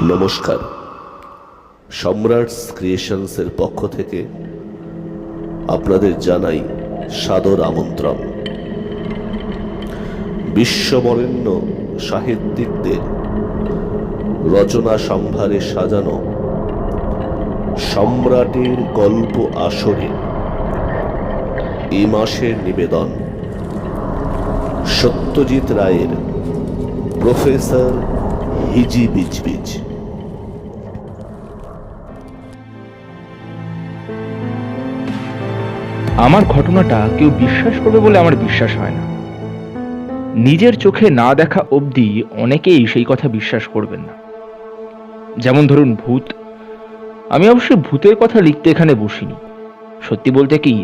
নমস্কার। সম্রাটস ক্রিয়েশনসের পক্ষ থেকে আপনাদের জানাই সাদর আমন্ত্রণ। বিশ্ববরেণ্য সাহিত্যিকদের রচনা সম্ভারে সাজানো সম্রাটের গল্প আসরে এ মাসের নিবেদন সত্যজিৎ রায়ের প্রফেসর হিজিবিজবিজ। আমার ঘটনাটা কেউ বিশ্বাস করবে বলে আমার বিশ্বাস হয় না। নিজের চোখে না দেখা অবধি অনেকেই সেই কথা বিশ্বাস করবেন না। যেমন ধরুন ভূত। আমি অবশ্য ভূতের কথা লিখতে এখানে বসিনি। সত্যি বলতে কি,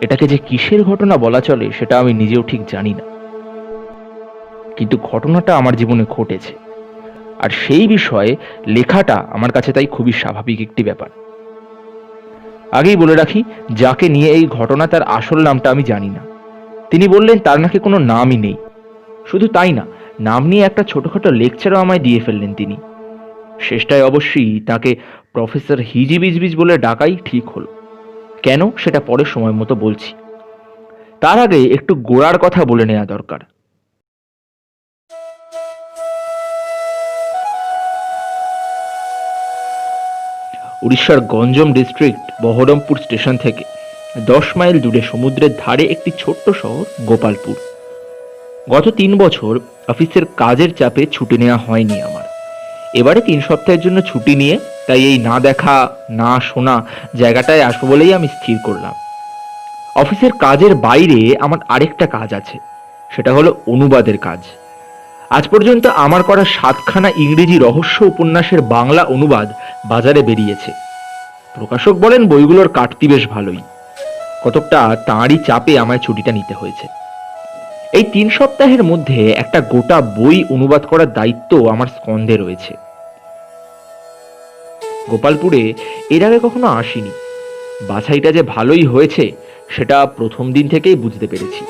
এটাকে যে কিসের ঘটনা বলা চলে সেটা আমি নিজেও ঠিক জানি না, কিন্তু ঘটনাটা আমার জীবনে ঘটেছে, আর সেই বিষয়ে লেখাটা আমার কাছে তাই খুবই স্বাভাবিক একটি ব্যাপার। আগেই বলে রাখি, যাকে নিয়ে এই ঘটনা তার আসল নামটা আমি জানি না। তিনি বললেন তার নাকি কোনো নামই নেই। শুধু তাই না, নাম নিয়ে একটা ছোটখাটো লেকচারও আমায় দিয়ে ফেললেন তিনি। শেষটায় অবশ্যই তাকে প্রফেসর হিজিবিজবিজ বলে ডাকাই ঠিক হলো। কেন, সেটা পরে সময় মতো বলছি। তার আগে একটু গোড়ার কথা বলে নেওয়া দরকার। উড়িষ্যার গঞ্জম ডিস্ট্রিক্ট বহরমপুর স্টেশন থেকে 10 মাইল দূরে সমুদ্রের ধারে একটি ছোট্ট শহর গোপালপুর। গত 3 বছর অফিসের কাজের চাপে ছুটি নেওয়া হয়নি আমার। এবারে 3 সপ্তাহের জন্য ছুটি নিয়ে তাই এই না দেখা না শোনা জায়গাটায় আসবো বলেই আমি স্থির করলাম। অফিসের কাজের বাইরে আমার আরেকটা কাজ আছে, সেটা হলো অনুবাদের কাজ। আজ পর্যন্ত আমার করা 7খানা ইংরেজি রহস্য উপন্যাসের বাংলা অনুবাদ বাজারে বেরিয়েছে। প্রকাশক বলেন বইগুলোর কাটতি বেশ ভালোই। কতকটা তাঁরই চাপে আমায় ছুটিটা নিতে হয়েছে। এই 3 সপ্তাহের মধ্যে একটা গোটা বই অনুবাদ করার দায়িত্ব আমার স্কন্ধে রয়েছে। গোপালপুরে এর আগে কখনো আসিনি। বাছাইটা যে ভালোই হয়েছে সেটা প্রথম দিন থেকেই বুঝতে পেরেছি।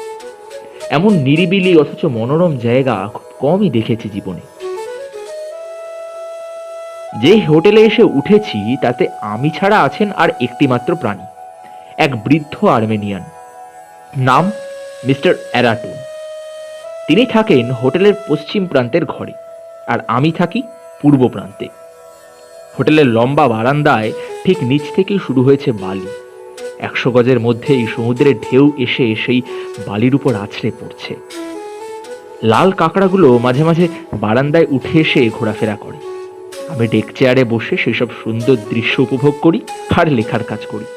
এমন নিরিবিলি অথচ মনোরম জায়গা খুব কমই দেখেছি জীবনে। যে হোটেলে এসে উঠেছি তাতে আমি ছাড়া আছেন আর একটি মাত্র প্রাণী, এক বৃদ্ধ আর্মেনিয়ান। নাম মিস্টার অ্যারাটুন। তিনি থাকেন হোটেলের পশ্চিম প্রান্তের ঘরে, আর আমি থাকি পূর্ব প্রান্তে। হোটেলের লম্বা বারান্দায় ঠিক নিচ থেকেই শুরু হয়েছে বালি। 100 গজের মধ্যেই সমুদ্রের ঢেউ এসে সেই বালির উপর আছড়ে পড়ছে। লাল কাঁকড়াগুলো মাঝে মাঝে বারান্দায় উঠে এসে ঘোরাফেরা করে। আমি ডেক চেয়ারে বসে সেসব সুন্দর দৃশ্য উপভোগ করি আর লেখার কাজ করি।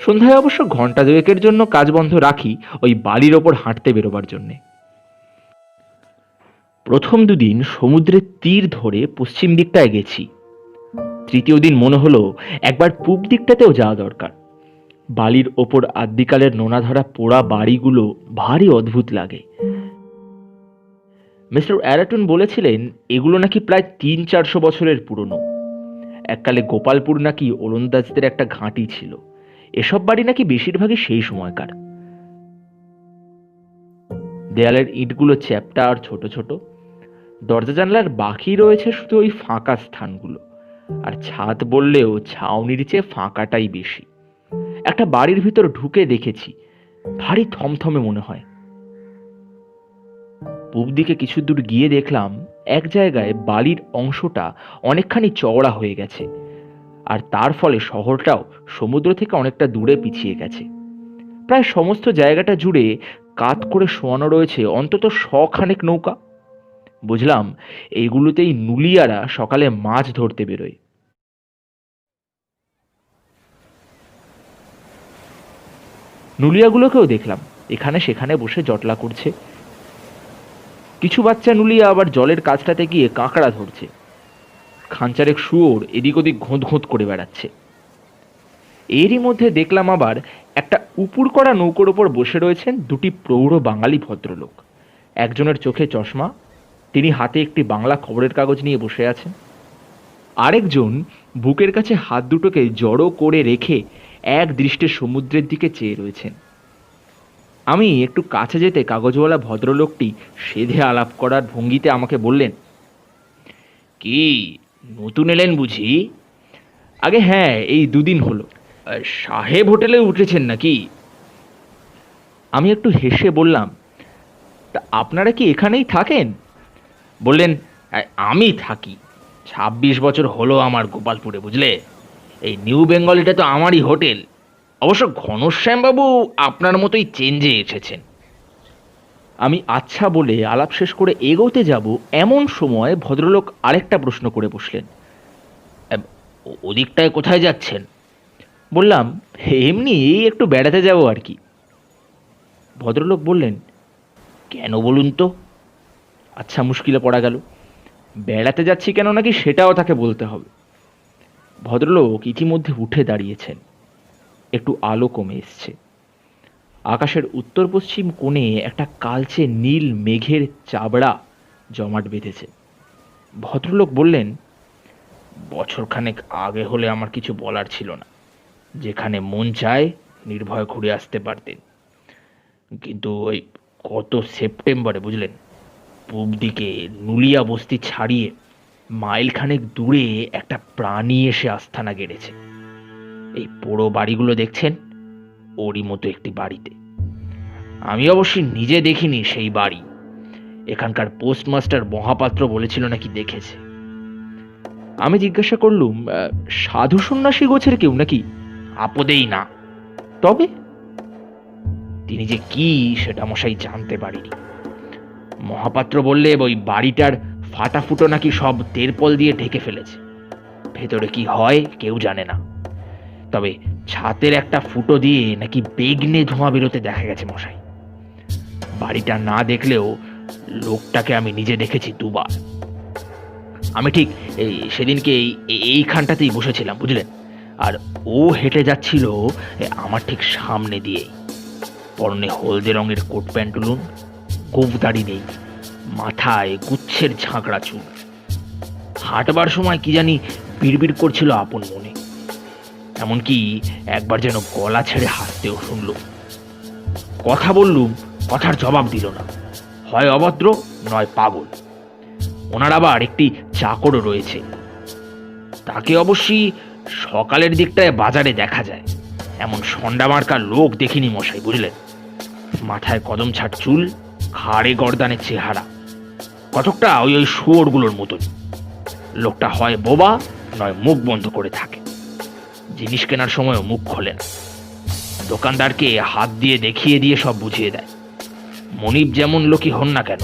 সন্ধ্যায় অবশ্য ঘন্টা 2-এর জন্য কাজ বন্ধ রাখি ওই বালির ওপর হাঁটতে বেরোবার জন্যে। প্রথম 2 দিন সমুদ্রের তীর ধরে পশ্চিম দিকটায় গেছি। তৃতীয় দিন মনে হলো একবার পূব দিকটাতেও যাওয়া দরকার। বালির ওপর আদ্যিকালের নোনা ধরা পোড়া বাড়িগুলো ভারী অদ্ভুত লাগে। মিস্টার অ্যারাটুন বলেছিলেন এগুলো নাকি প্রায় 300-400 বছরের পুরনো। এককালে গোপালপুর নাকি ওলন্দাজদের একটা ঘাঁটি ছিল। এসব বাড়ি নাকি বেশিরভাগই সেই সময়কার। দেয়ালের ইটগুলো চ্যাপ্টা আর ছোট ছোট। দরজা জানলার বাকি রয়েছে শুধু ওই ফাঁকা স্থানগুলো, আর ছাদ বললেও ছাউনির চেয়ে ফাঁকাটাই বেশি। একটা বাড়ির ভিতর ঢুকে দেখেছি, ভারী থমথমে মনে হয়। পূব দিকে কিছু দূর গিয়ে দেখলাম এক জায়গায় বালির অংশটা অনেকখানি চওড়া হয়ে গেছে, আর তার ফলে শহরটাও সমুদ্র থেকে অনেকটা দূরে পিছিয়ে গেছে। প্রায় সমস্ত জায়গাটা জুড়ে কাত করে শোয়ানো রয়েছে অন্তত 100 খানেক নৌকা। বুঝলাম এইগুলোতেই নুলিয়ারা সকালে মাছ ধরতে বেরোয়। নুলিয়াগুলোকেও দেখলাম এখানে সেখানে বসে জটলা করছে। কিছু বাচ্চা নুলিয়া আবার জলের কাছটাতে গিয়ে কাঁকড়া ধরছে। খাঞ্চারেক শুয়োর এদিক ওদিক ঘোঁত ঘোঁত করে বেড়াচ্ছে। এরই মধ্যে দেখলাম আবার একটা উপুর করা নৌকোর ওপর বসে রয়েছেন 2টি প্রৌঢ় বাঙালি ভদ্রলোক। একজনের চোখে চশমা, তিনি হাতে একটি বাংলা খবরের কাগজ নিয়ে বসে আছেন। আরেকজন বুকের কাছে হাত দুটোকে জড়ো করে রেখে এক দৃষ্টে সমুদ্রের দিকে চেয়ে রয়েছেন। আমি একটু কাছে যেতে কাগজওয়ালা ভদ্রলোকটি সেধে আলাপ করার ভঙ্গিতে আমাকে বললেন, কি নতুন এলেন বুঝি? আগে হ্যাঁ, এই দুদিন হলো। সাহেব হোটেলে উঠেছেন নাকি? আমি একটু হেসে বললাম, তা আপনারা কি এখানেই থাকেন? বললেন, আমি থাকি। 26 বছর হলো আমার গোপালপুরে, বুঝলে। এই নিউ বেঙ্গলিটা তো আমারই হোটেল। অবশ্য ঘনশ্যামবাবু আপনার মতোই চেঞ্জে এসেছেন। আমি আচ্ছা বলে আলাপ শেষ করে এগোতে যাব এমন সময় ভদ্রলোক আরেকটা প্রশ্ন করে বসলেন। ওদিকটায় কোথায় যাচ্ছেন? বললাম, এমনি একটু বেড়াতে যাব আর কি। ভদ্রলোক বললেন, কেন বলুন তো? আচ্ছা, মুশকিলে পড়া গেল। বেড়াতে যাচ্ছি কেন নাকি সেটাও তাকে বলতে হবে। ভদ্রলোক ইতিমধ্যে উঠে দাঁড়িয়েছেন। একটু আলো কমে এসছে। আকাশের উত্তর পশ্চিম কোণে একটা কালচে নীল মেঘের চাবড়া জমাট বেঁধেছে। ভদ্রলোক বললেন, বছরখানেক আগে হলে আমার কিছু বলার ছিল না। যেখানে মন চায় নির্ভয় ঘুরে আসতে পারতেন। কিন্তু ওই গত সেপ্টেম্বরে, বুঝলেন, পূব দিকে নুলিয়া বস্তি ছাড়িয়ে মাইলখানেক দূরে একটা প্রাণী এসে আস্থানা গেড়েছে। এই পোড়ো বাড়িগুলো দেখছেন, ওরই মতো একটি বাড়িতে। আমি অবশ্যই নিজে দেখিনি সেই বাড়ি। এখানকার পোস্টমাস্টার মহাপাত্র বলেছিল নাকি দেখেছে। আমি জিজ্ঞাসা করলুম, সাধু সন্ন্যাসী গোছের কেউ নাকি? আপদেই না। তবে তিনি যে কি সেটা মশাই জানতে পারিনি। মহাপাত্র বললে ওই বাড়িটার ফাটা ফুটো নাকি সব তেরপল দিয়ে ঢেকে ফেলেছে। ভেতরে কি হয় কেউ জানে না। তবে ছাতের একটা ফুটো দিয়ে নাকি বেগনে ধোঁয়া বেরোতে দেখা গেছে মশাই। বাড়িটা না দেখলেও লোকটাকে আমি নিজে দেখেছি দুবার। আমি ঠিক সেদিনকে এইখানটাতেই বসেছিলাম, বুঝলেন, আর ও হেঁটে যাচ্ছিল আমার ঠিক সামনে দিয়েই। পরনে হলদে রঙের কোট প্যান্টুলুন, গোঁফদাড়ি নেই, মাথায় গুচ্ছের ঝাঁকড়া চুল। হাঁটবার সময় কি জানি বিড়বিড় করছিল আপন মনে। এমনকি একবার যেন গলা ছেড়ে হাসতেও শুনল। কথা বললুম, কথার জবাব দিল না। হয় অভদ্র নয় পাগল। ওনার আবার একটি চাকরও রয়েছে। তাকে অবশ্যই সকালের দিকটায় বাজারে দেখা যায়। এমন সন্ডা মার্কা লোক দেখিনি মশাই, বুঝলেন। মাথায় কদম ছাট চুল, ঘাড়ে গর্দানের চেহারা, কতকটা ওই শুয়োরগুলোর মতন। লোকটা হয় বোবা নয় মুখ বন্ধ করে থাকে। জিনিস কেনার সময়ও মুখ খোলে না। দোকানদারকে হাত দিয়ে দেখিয়ে দিয়ে সব বুঝিয়ে দেয়। মনিব যেমন লোকই হন না কেন,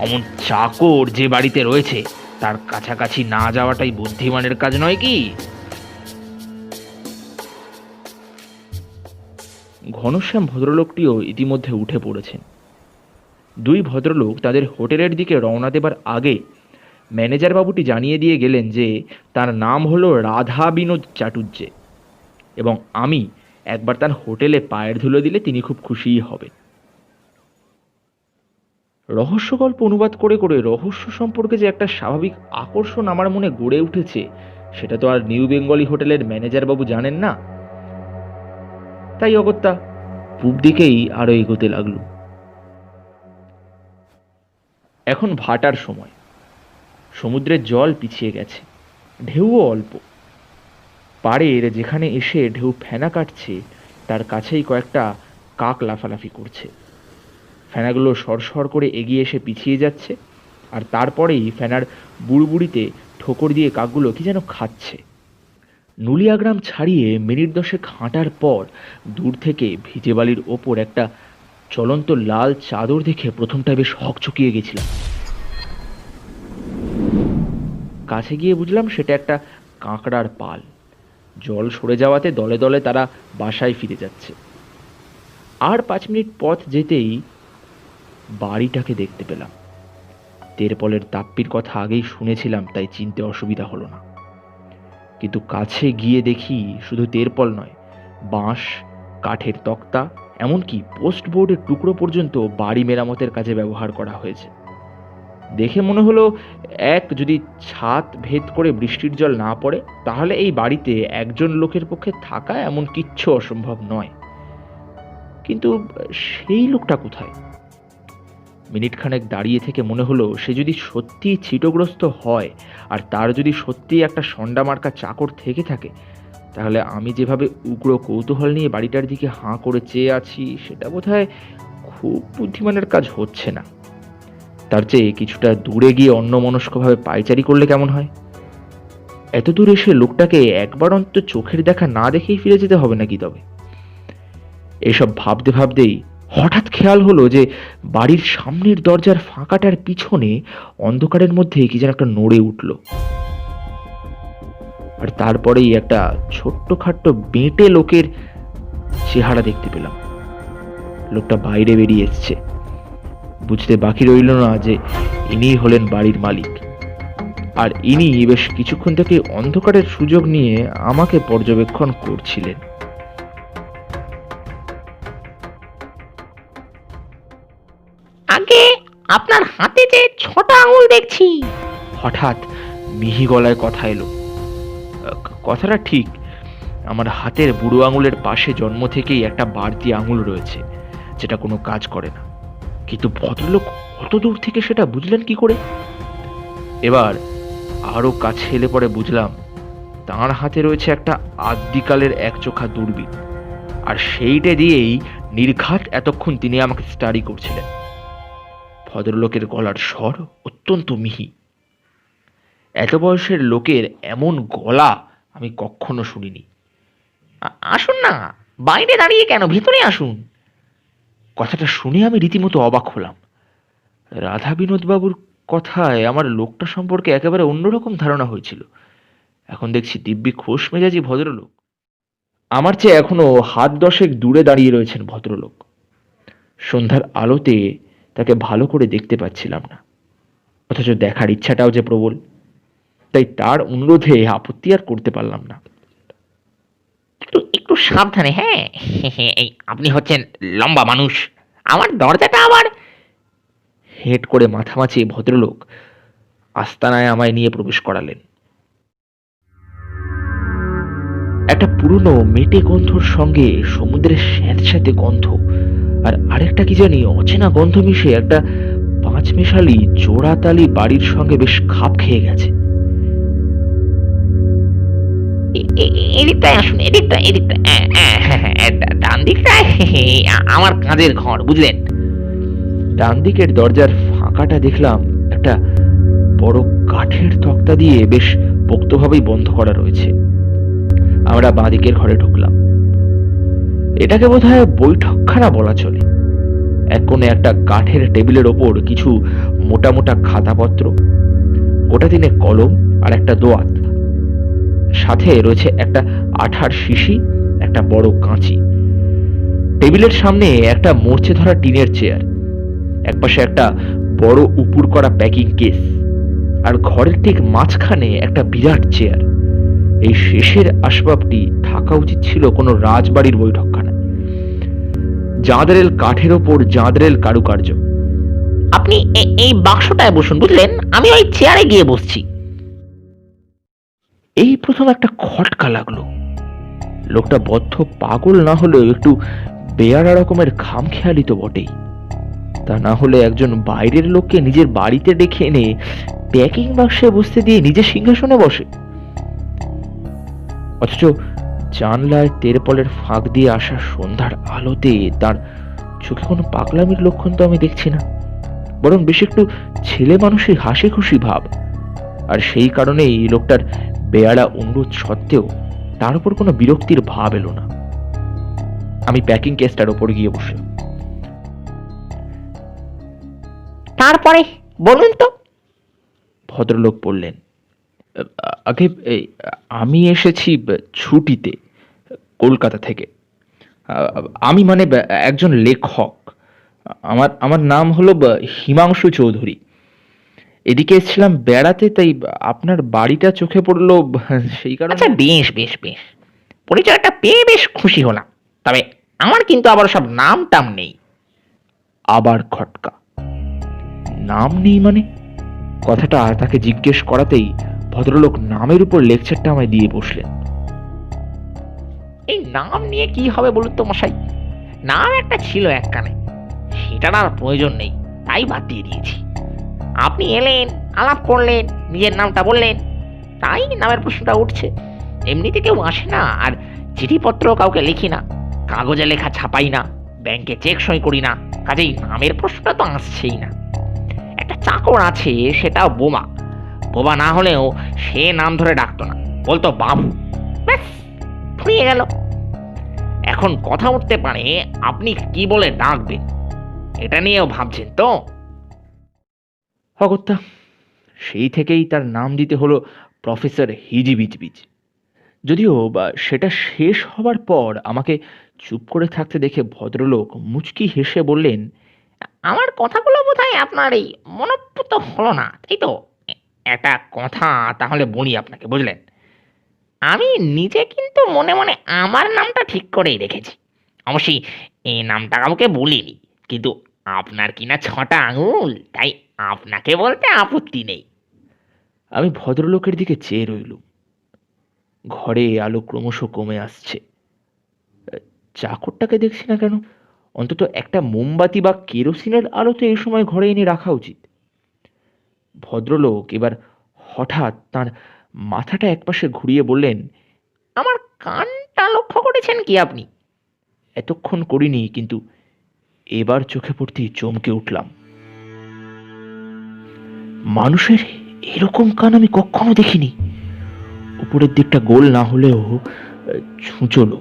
অমন চাকর যে বাড়িতে রয়েছে তার কাছাকাছি না যাওয়াটাই বুদ্ধিমানের কাজ নয় কি? ঘনশ্যাম ভদ্রলোকটিও ইতিমধ্যে উঠে পড়েছেন। দুই ভদ্রলোক তাদের হোটেলের দিকে রওনা দেবার আগে ম্যানেজার বাবুটি জানিয়ে দিয়ে গেলেন যে তার নাম হলো রাধা বিনোদ চাটুর্যে, এবং আমি একবার তার হোটেলে পায়ের ধুলো দিলে তিনি খুব খুশিই হবেন। রহস্য গল্প অনুবাদ করে করে রহস্য সম্পর্কে যে একটা স্বাভাবিক আকর্ষণ আমার মনে গড়ে উঠেছে সেটা তো আর নিউ বেঙ্গলি হোটেলের ম্যানেজার বাবু জানেন না। তাই অগত্যা পূব দিকেই আরো এগোতে লাগলো। এখন ভাটার সময়। সমুদ্রের জল পিছিয়ে গেছে, ঢেউও অল্প। পাড়ের যেখানে এসে ঢেউ ফেনা কাটছে তার কাছেই কয়েকটা কাক লাফালাফি করছে। ফেনাগুলো সরসর করে এগিয়ে এসে পিছিয়ে যাচ্ছে, আর তারপরেই ফেনার বুড়বুড়িতে ঠোকর দিয়ে কাকগুলো কি যেন খাচ্ছে। নুলিয়া গ্রাম ছাড়িয়ে মিনিট 10 হাঁটার পর দূর থেকে ভিজে বালির ওপর একটা চলন্ত লাল চাদর দেখে প্রথমটা বেশ হকচকিয়ে গেছিলাম। কাছে গিয়ে বুঝলাম সেটা একটা কাঁকড়ার পাল। জল সরে যাওয়াতে দলে দলে তারা বাসায় ফিরে যাচ্ছে। আর 5 মিনিট পথ যেতেই বাড়িটাকে দেখতে পেলাম। তেরপলের তাপ্পির কথা আগেই শুনেছিলাম, তাই চিনতে অসুবিধা হলো না। কিন্তু কাছে গিয়ে দেখি শুধু তেরপল নয়, বাঁশ, কাঠের তক্তা, এমনকি পোস্ট বোর্ডের টুকরো পর্যন্ত বাড়ি মেরামতের কাজে ব্যবহার করা হয়েছে। দেখে মনে হলো যদি ছাদ ভেদ করে বৃষ্টির জল না পড়ে তাহলে এই বাড়িতে একজন লোকের পক্ষে থাকা এমন কিচ্ছু অসম্ভব নয়। কিন্তু সেই লোকটা কোথায়? মিনিটখানেক দাঁড়িয়ে থেকে মনে হলো সে যদি সত্যিই ছিটগ্রস্ত হয় আর তার যদি সত্যিই একটা সন্ডা মার্কা চাকর থেকে থাকে, তাহলে আমি যেভাবে উগ্র কৌতূহল নিয়ে বাড়িটার দিকে হাঁ করে চেয়ে আছি সেটা বোধহয় খুব বুদ্ধিমানের কাজ হচ্ছে না। তার চেয়ে কিছুটা দূরে গিয়ে অন্যমনস্কভাবে পায়চারি করলে কেমন হয়? এত দূর এসে লোকটাকে একবার অন্তত চোখের দেখা না দেখেই ফিরে যেতে হবে নাকি? তবে এসব ভাবতে ভাবতেই হঠাৎ খেয়াল হলো যে বাড়ির সামনের দরজার ফাঁকাটার পিছনে অন্ধকারের মধ্যে কি যেন একটা নড়ে উঠল, আর তারপরেই একটা ছোট্টখাট্ট বেঁটে লোকের চেহারা দেখতে পেলাম। লোকটা বাইরে বেরিয়ে এসছে। বুঝতে বাকি রইল না যে ইনি হলেন বাড়ির মালিক, আর ইনি বেশ কিছুক্ষণ থেকে অন্ধকারের সুযোগ নিয়ে আমাকে পর্যবেক্ষণ করছিলেন। আগে আপনার হাতে যে 6টা আঙুল দেখছি। হঠাৎ মিহি গলায় কথা এলো। কথাটা ঠিক, আমার হাতের বুড়ো আঙুলের পাশে জন্ম থেকেই একটা বাড়তি আঙুল রয়েছে যেটা কোনো কাজ করে না, কিন্তু ভদ্রলোক অত দূর থেকে সেটা বুঝলেন কি করে? এবার আরো কাছে এলে পরে বুঝলাম তাঁর হাতে রয়েছে একটা আদ্যিকালের একচোখা দূরবীন, আর সেইটা দিয়েই নির্ঘাত এতক্ষণ তিনি আমাকে স্টাডি করছিলেন। ভদ্রলোকের গলার স্বর অত্যন্ত মিহি। এত বয়সের লোকের এমন গলা আমি কখনো শুনিনি। আসুন না, বাইরে দাঁড়িয়ে কেন, ভিতরে আসুন। কথাটা শুনে আমি রীতিমতো অবাক হলাম। রাধা বিনোদবাবুর কথায় আমার লোকটা সম্পর্কে একেবারে অন্যরকম ধারণা হয়েছিল। এখন দেখছি দিব্যি খোশ মেজাজি ভদ্রলোক। আমার চেয়ে এখনো হাত 10 দূরে দাঁড়িয়ে রয়েছেন ভদ্রলোক। সন্ধ্যার আলোতে তাকে ভালো করে দেখতে পাচ্ছিলাম না, অথচ দেখার ইচ্ছাটাও যে প্রবল। তাই তার অনুরোধে আপত্তি আর করতে পারলাম না। একটু একটু সাবধানে, হ্যাঁ। এই আপনি হচ্ছেন লম্বা মানুষ, আমার দরজাটা আবার। হেঁট করে মাথা মাছিয়ে ভদ্রলোক আস্তানায় আমায় নিয়ে প্রবেশ করালেন। একটা পুরনো মেটে গন্ধর সঙ্গে সমুদ্রের স্যাঁতস্যাঁতে গন্ধ আর আরেকটা কি জানি অচেনা গন্ধ মিশে একটা পাঁচমেশালি জোড়াতালি বাড়ির সঙ্গে বেশ খাপ খেয়ে গেছে। এদিকটায় আসুন, এদিকটা ডান দিকটায় আমার কাজের ঘর, বুঝলেন। ডান দিকের দরজার ফাঁকাটা দেখলাম একটা বড় কাঠের তক্তা দিয়ে বেশ পোক্তভাবেই বন্ধ করা রয়েছে। আমরা বাঁ দিকের ঘরে ঢুকলাম। এটাকে বোধহয় বৈঠকখানা বলা চলে। এক কোণে একটা কাঠের টেবিলের ওপর কিছু মোটা মোটা খাতাপত্র, গোটা তিনে কলম আর একটা দোয়াত, সাথে রয়েছে একটা আঠার শিশি, একটা বড় কাঁচি। টেবিলের সামনে একটা মরচে ধরা টিনের চেয়ার, একপাশে একটা বড় উপুর করা প্যাকিং কেস, আর ঘরের ঠিক মাঝখানে একটা বিরাট চেয়ার। এই শেষের আসবাবটি থাকা উচিত ছিল কোনো রাজবাড়ির বৈঠকখানায়। জাঁদরেল কাঠের ওপর জাঁদরেল কারুকার্য। আপনি এই বাক্সটায় বসুন, বুঝলেন, আমি ওই চেয়ারে গিয়ে বসছি। এই প্রথম একটা খটকা লাগলো। লোকটা বদ্ধ পাগল না হলেও একটু বেয়ারা রকমের খামখেয়ালি তো বটেই। তা না হলে একজন বাইরের লোককে নিজের বাড়িতে ডেকে এনে প্যাকিং বাক্সে বসতে দিয়ে নিজের সিংহাসনে বসে। অথচ জানলায় তেরপলের ফাঁক দিয়ে আসা সন্ধ্যার আলোতে তার চোখে কোনো পাগলামির লক্ষণ তো আমি দেখছি না, বরং বেশ একটু ছেলে মানুষের হাসি খুশি ভাব। আর সেই কারণেই লোকটার বেয়ারা অনুরোধ সত্ত্বেও তার উপর কোনো বিরক্তির ভাব এলো না। আমি প্যাকিং কেসটার ওপর গিয়ে বসলাম। তারপরে বলুন তো। ভদ্রলোক বললেন, আগে আমি এসেছি ছুটিতে কলকাতা থেকে। আমি মানে একজন লেখক। আমার নাম হলো হিমাংশু চৌধুরী। এদিকে এসেছিলাম বেড়াতে, তাই আপনার বাড়িটা চোখে পড়লো, সেই কারণে। আচ্ছা, বেশ বেশ বেশ, পরিচয়টা পেয়ে বেশ খুশি হলাম। তবে আমার কিন্তু আবার সব নাম টাম নেই। আবার খটকা। নাম নেই মানে? কথাটা তাকে জিজ্ঞেস করাতেই ভদ্রলোক নামের উপর লেকচারটা আমায় দিয়ে বসলেন। এই নাম নিয়ে কি হবে বলুন তো মশাই, নাম একটা ছিল একখানে, সেটার আর প্রয়োজন নেই। তাই বাদ দিয়ে দিয়েছি। আপনি এলেন, আলাপ করলেন, নিজের নামটা বললেন, তাই নামের প্রশ্নটা উঠছে। এমনিতে কেউ আসে না, আর চিঠিপত্র কাউকে লিখি না, কাগজে লেখা ছাপাই না, ব্যাংকে চেক সই করি না, কাজেই নামের প্রশ্নটা তো আসছেই না। একটা চাকর আছে, সেটাও বোমা। বোবা না হলেও সে নাম ধরে ডাকতো না, বলতো বাবু। ব্যাস, ফুরিয়ে গেল। এখন কথা উঠতে পারে আপনি কি বলে ডাকবেন, এটা নিয়েও ভাবছেন তো? অগত্যা সেই থেকেই তার নাম দিতে হলো প্রফেসর হিজিবিজবিজ। যদিও বা সেটা শেষ হবার পর আমাকে চুপ করে থাকতে দেখে ভদ্রলোক মুচকি হেসে বললেন, আমার কথাগুলো বোধহয় আপনার এই মনোপুত হলো না, তাই তো? একটা কথা তাহলে বলি আপনাকে, বুঝলেন? আমি নিজে কিন্তু মনে মনে আমার নামটা ঠিক করেই রেখেছি। অবশ্যই এই নামটা কাউকে বলিনি, কিন্তু আপনার কিনা 6টা আঙুল, তাই আপনাকে বলতে আপত্তি নেই। আমি ভদ্রলোকের দিকে চেয়ে রইলুম। ঘরে আলো ক্রমশ কমে আসছে। চাকরটাকে দেখছি না কেন? অন্তত একটা মোমবাতি বা কেরোসিনের আলো তো এই সময় ঘরে এনে রাখা উচিত। ভদ্রলোক এবার হঠাৎ তার মাথাটা একপাশে ঘুরিয়ে বললেন, আমার কানটা লক্ষ্য করেছেন কি আপনি? এতক্ষণ করিনি, কিন্তু এবার চোখে পড়তেই চমকে উঠলাম। মানুষের এরকম কান আমি কখনো দেখিনি। উপরের দিকটা গোল না হলেও ছুঁচলো,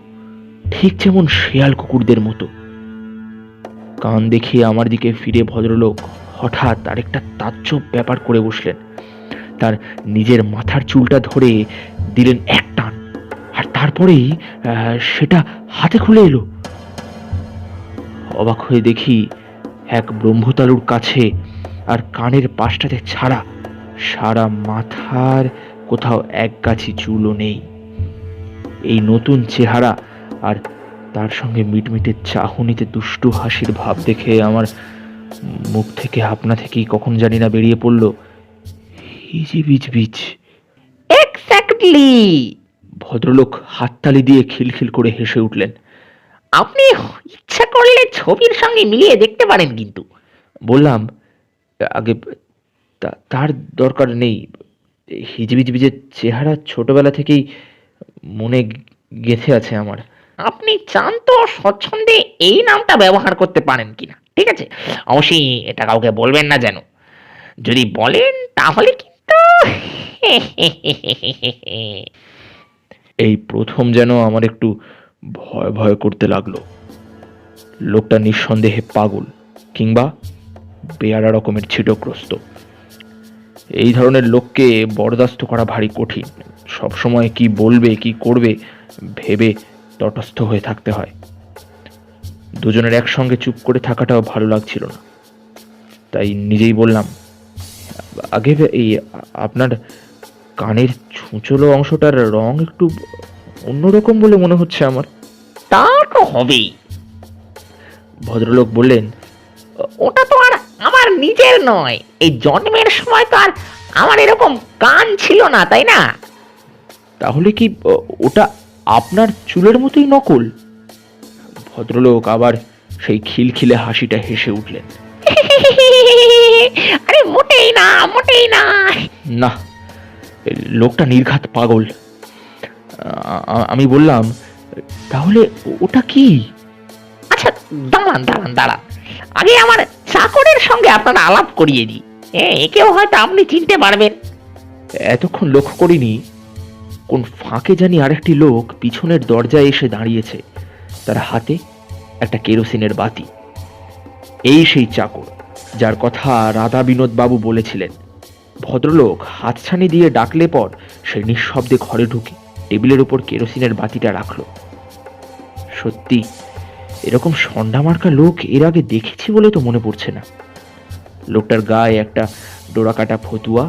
ঠিক যেমন শেয়াল কুকুরদের মতো। কান দেখিয়ে আমার দিকে ফিরে ভদ্রলোক হঠাৎ আরেকটা তাজ্জব ব্যাপার করে বসলেন। তার নিজের মাথার চুলটা ধরে দিলেন এক টান, আর তারপরেই সেটা হাতে খুলে এলো। অবাক হয়ে দেখি এক ব্রহ্মতালুর কাছে আর কানের পাশটাতে ছাড়া সারা মাথার কোথাও এক গাছি চুলও নেই। এই নতুন চেহারা আর তার সঙ্গে মিটমিটে চাহনিতে দুষ্টু হাসির ভাব দেখে আমার মুখ থেকে আপনা থেকেই কখন জানি না বেরিয়ে পড়ল, হিজিবিজবিজ। এক্স্যাক্টলি। ভদ্রলোক হাততালি দিয়ে খিলখিল করে হেসে উঠলেন। আপনি ইচ্ছা করলে ছবির সঙ্গে মিলিয়ে দেখতে পারেন কিন্তু। বললাম, আগে তার দরকার নেই। হিজিবিজবিজের চেহারা ছোটবেলা থেকেই মনে গেঁথে আছে আমার। আপনি চান তো স্বচ্ছন্দে এই নামটা ব্যবহার করতে পারেন কিনা, ঠিক আছে? অবশ্যই এটা কাউকে বলবেন না যেন। যদি বলেন তাহলে কিন্তু এই প্রথম যেন আমার একটু ভয় ভয় করতে লাগলো। লোকটা নিঃসন্দেহে পাগল কিংবা বেয়ারা রকমের ছিটগ্রস্ত। এই ধরনের লোককে বরদাস্ত করা ভারী কঠিন। সবসময় কি বলবে কি করবে ভেবে তটস্থ হয়ে থাকতে হয়। দুজনের একসঙ্গে চুপ করে থাকাটাও ভালো লাগছিল না, তাই নিজেই বললাম, আগে এই আপনার কানের ছুঁচলো অংশটার রং একটু অন্যরকম বলে মনে হচ্ছে আমার। তা তো হবেই। ভদ্রলোক বললেন, ওটা তো আর আমার নিজের নয়। এই জন্মের সময় তো আর আমার এরকম কান ছিল না, তাই না? তাহলে কি ওটা আপনার চুলের মতোই নকল? ভদ্রলোক আবার সেই খিলখিলে হাসিটা হেসে উঠলেন। আরে মোটেই না, মোটেই না। না, লোকটা নির্ঘাত পাগল। আমি বললাম, তাহলে ওটা কি? আচ্ছা, দাঁড়ান দাঁড়ান দাঁড়ান, আগে আমার চাকরের সঙ্গে আপনারা আলাপ করিয়ে দিই। একেও হয়তো আপনি চিনতে পারবেন। এতক্ষণ লক্ষ্য করিনি, কোন ফাঁকে জানি আরেকটি লোক পিছনের দরজায় এসে দাঁড়িয়েছে, তার হাতে একটা কেরোসিনের বাতি। এই সেই চাকর যার কথা রাধা বিনোদ বাবু বলেছিলেন। ভদ্রলোক হাতছানি দিয়ে ডাকলে পর সে নিঃশব্দে ঘরে ঢুকে টেবিলের উপর কেরোসিনের বাতিটা রাখলো। সত্যি এরকম সন্ডামার্কা লোক এর আগে দেখেছি বলে তো মনে পড়ছে না। লোকটার গায়ে একটা ডোরাকাটা ফতুয়া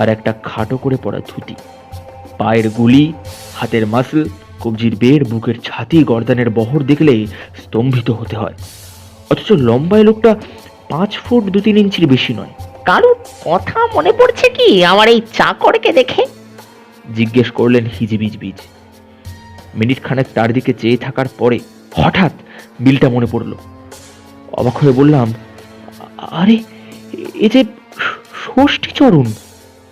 আর একটা খাটো করে পড়া ধুতি, পায়ের গুলি, হাতের মাসল, কবজির বেড়, বুকের ছাতি, গর্দানের বহর দেখলে স্তম্ভিত হতে হয়। অথচ লম্বায় লোকটা 5 ফুট 2-3 ইঞ্চির বেশি নয়। কারুর কথা মনে পড়ছে কি আমার এই চাকরকে দেখে? জিজ্ঞেস করলেন হিজিবিজবিজ। মিনিট খানেক তার দিকে চেয়ে থাকার পরে হঠাৎ বিলটা মনে পড়ল। অবাক হয়ে বললাম, আরে, এ যে ষষ্ঠীচরণ।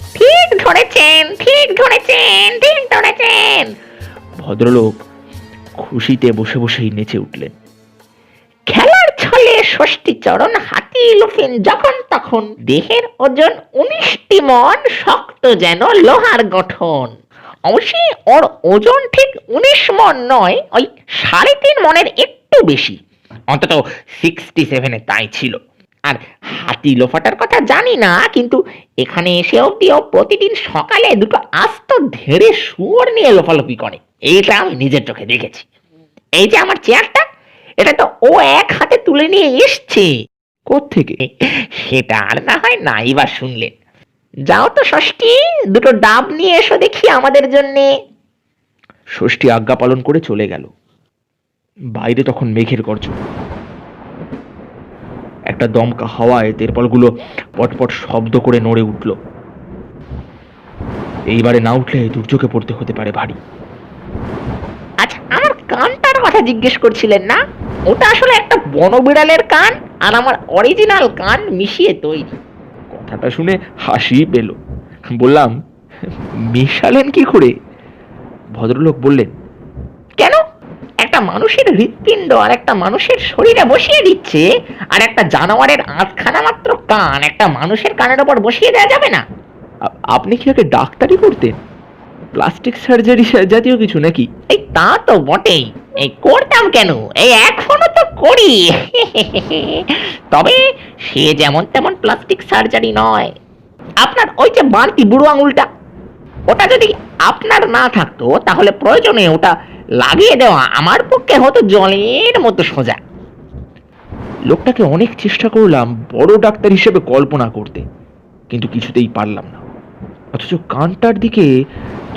ঠিক ধরেছেন, ঠিক ধরেছেন, ঠিক ধরেছেন। ভদ্রলোক খুশিতে বসে বসেই নেচে উঠলেন। খেলার ছলে ষষ্ঠীচরণ হাতি লুফেন যখন তখন, দেহের ওজন 19টি মন, শক্ত যেন লোহার গঠন। অবশ্যই ওর ওজন ঠিক 19 মন নয়, ওই 3.5 মনের একটু বেশি, অন্তত 67-এ তাই ছিল। আর হাতি লোফাটার কথা জানি না, কিন্তু এখানে এসে অব্দিও প্রতিদিন সকালে দুটো আস্ত ধেড়ে শুয়োর নিয়ে লোফালোফি করে, এইটা আমি নিজের চোখে দেখেছি। এই যে আমার চেয়ারটা, এটা তো ও এক হাতে তুলে নিয়ে এসছে। কোত্থেকে? সেটা আর না হয় নাই বা শুনলেন। যাও তো ষষ্ঠী, দুটো ডাব নিয়ে এসো দেখি আমাদের জন্যে। ষষ্ঠী আজ্ঞা পালন করে চলে গেল। বাইরে তখন মেঘের গর্জন। একটা দমকা হাওয়ায় তেরপলগুলো পটপট শব্দ করে নড়ে উঠল। এইবারে না উঠলে দুর্যোগে পড়তে হতে পারে ভারী। আচ্ছা, আমার কানটার কথা জিজ্ঞেস করছিলেন না? ওটা আসলে একটা বনবিড়ালের কান আর আমার অরিজিনাল কান মিশিয়ে তৈরি। কথাটা শুনে হাসি পেল। বললাম, মিশালেন কি করে? ভদ্রলোক বললেন, কেন? একটা মানুষের হৃৎপিণ্ড আর একটা মানুষের শরীরে বসিয়ে দিচ্ছে, আর একটা জানোয়ারের আধখানা মাত্র কান একটা মানুষের কানের ওপর বসিয়ে দেওয়া যাবে না? আপনি কি আগে ডাক্তারি করতেন? প্লাস্টিক সার্জারি জাতীয় কিছু নাকি? এই তা তো বটেই। এই করতাম কেন, এই এখনো তো করি। তবে সে যেমন তেমন প্লাস্টিক সার্জারি নয়। আপনার ওই যে বাড়তি বুড়ো আঙুলটা, ওটা যদি আপনার না থাকতো তাহলে প্রয়োজনে ওটা লাগিয়ে দেওয়া আমার পক্ষে হতো জলের মতো সোজা। লোকটাকে অনেক চেষ্টা করলাম বড় ডাক্তার হিসেবে কল্পনা করতে, কিন্তু কিছুতেই পারলাম না। অথচ কানটার দিকে